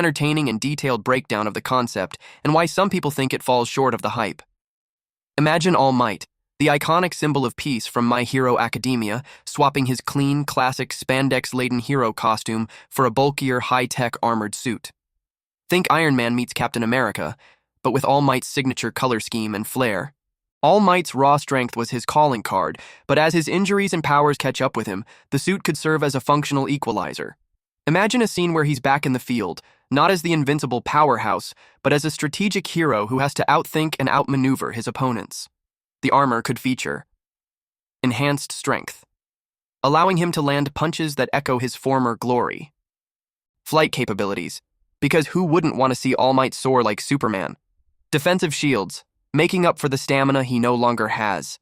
entertaining and detailed breakdown of the concept and why some people think it falls short of the hype. Imagine All Might, the iconic symbol of peace from My Hero Academia, swapping his clean, classic, spandex-laden hero costume for a bulkier, high-tech armored suit. Think Iron Man meets Captain America, but with All Might's signature color scheme and flair. All Might's raw strength was his calling card, but as his injuries and powers catch up with him, the suit could serve as a functional equalizer. Imagine a scene where he's back in the field, not as the invincible powerhouse, but as a strategic hero who has to outthink and outmaneuver his opponents. The armor could feature enhanced strength, allowing him to land punches that echo his former glory. Flight capabilities, because who wouldn't want to see All Might soar like Superman? Defensive shields, making up for the stamina he no longer has.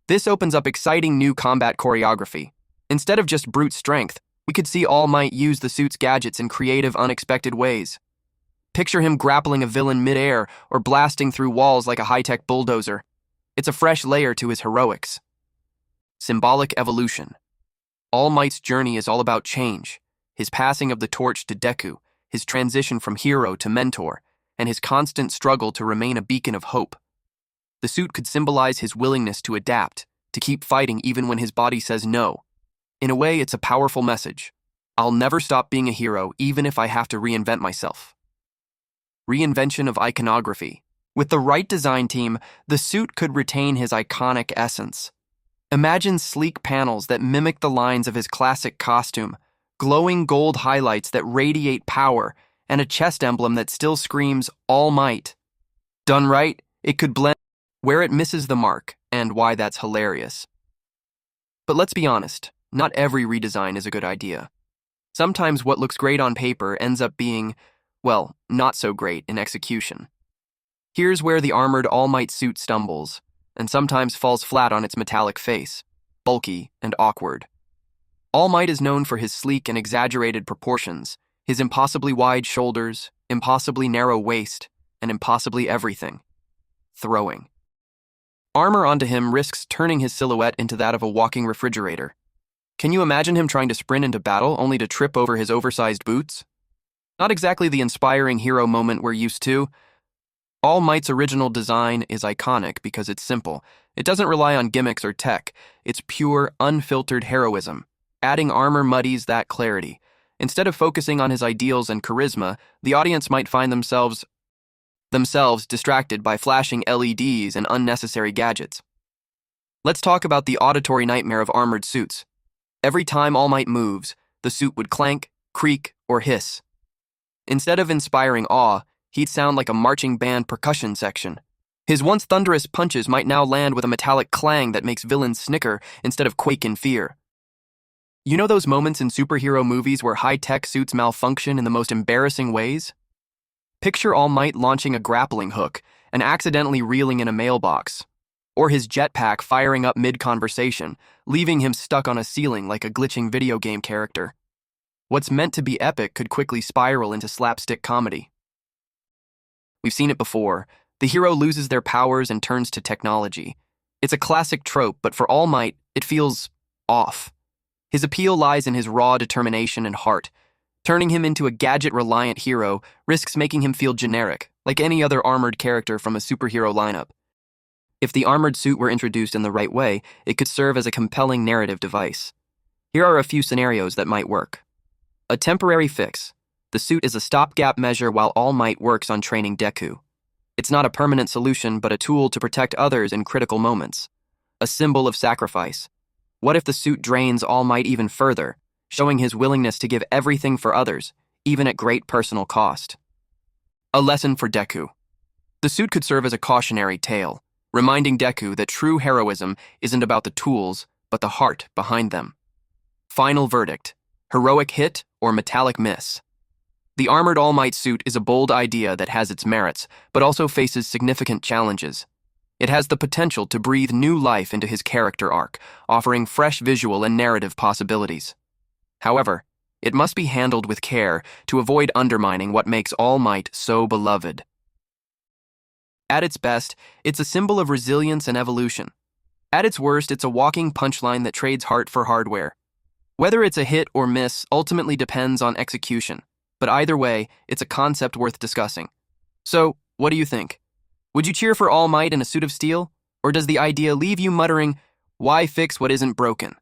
This opens up exciting new combat choreography. Instead of just brute strength, we could see All Might use the suit's gadgets in creative, unexpected ways. Picture him grappling a villain mid-air or blasting through walls like a high-tech bulldozer. It's a fresh layer to his heroics. Symbolic evolution. All Might's journey is all about change, his passing of the torch to Deku, his transition from hero to mentor, and his constant struggle to remain a beacon of hope. The suit could symbolize his willingness to adapt, to keep fighting even when his body says no. In a way, it's a powerful message. I'll never stop being a hero, even if I have to reinvent myself. Reinvention of iconography. With the right design team, the suit could retain his iconic essence. Imagine sleek panels that mimic the lines of his classic costume, glowing gold highlights that radiate power, and a chest emblem that still screams All Might. Done right, it could blend where it misses the mark, and why that's hilarious. But let's be honest, not every redesign is a good idea. Sometimes what looks great on paper ends up being, well, not so great in execution. Here's where the armored All Might suit stumbles, and sometimes falls flat on its metallic face, bulky and awkward. All Might is known for his sleek and exaggerated proportions, his impossibly wide shoulders, impossibly narrow waist, and impossibly everything. Throwing. Armor onto him risks turning his silhouette into that of a walking refrigerator. Can you imagine him trying to sprint into battle only to trip over his oversized boots? Not exactly the inspiring hero moment we're used to. All Might's original design is iconic because it's simple. It doesn't rely on gimmicks or tech. It's pure, unfiltered heroism. Adding armor muddies that clarity. Instead of focusing on his ideals and charisma, the audience might find themselves distracted by flashing LEDs and unnecessary gadgets. Let's talk about the auditory nightmare of armored suits. Every time All Might moves, the suit would clank, creak, or hiss. Instead of inspiring awe, he'd sound like a marching band percussion section. His once thunderous punches might now land with a metallic clang that makes villains snicker instead of quake in fear. You know those moments in superhero movies where high-tech suits malfunction in the most embarrassing ways? Picture All Might launching a grappling hook and accidentally reeling in a mailbox, or his jetpack firing up mid-conversation, leaving him stuck on a ceiling like a glitching video game character. What's meant to be epic could quickly spiral into slapstick comedy. We've seen it before. The hero loses their powers and turns to technology. It's a classic trope, but for All Might, it feels off. His appeal lies in his raw determination and heart. Turning him into a gadget-reliant hero risks making him feel generic, like any other armored character from a superhero lineup. If the armored suit were introduced in the right way, it could serve as a compelling narrative device. Here are a few scenarios that might work. A temporary fix. The suit is a stopgap measure while All Might works on training Deku. It's not a permanent solution, but a tool to protect others in critical moments. A symbol of sacrifice. What if the suit drains All Might even further, showing his willingness to give everything for others, even at great personal cost? A lesson for Deku. The suit could serve as a cautionary tale, reminding Deku that true heroism isn't about the tools, but the heart behind them. Final verdict. Heroic hit or metallic miss? The armored All Might suit is a bold idea that has its merits, but also faces significant challenges. It has the potential to breathe new life into his character arc, offering fresh visual and narrative possibilities. However, it must be handled with care to avoid undermining what makes All Might so beloved. At its best, it's a symbol of resilience and evolution. At its worst, it's a walking punchline that trades heart for hardware. Whether it's a hit or miss ultimately depends on execution, but either way, it's a concept worth discussing. So, what do you think? Would you cheer for All Might in a suit of steel? Or does the idea leave you muttering, why fix what isn't broken?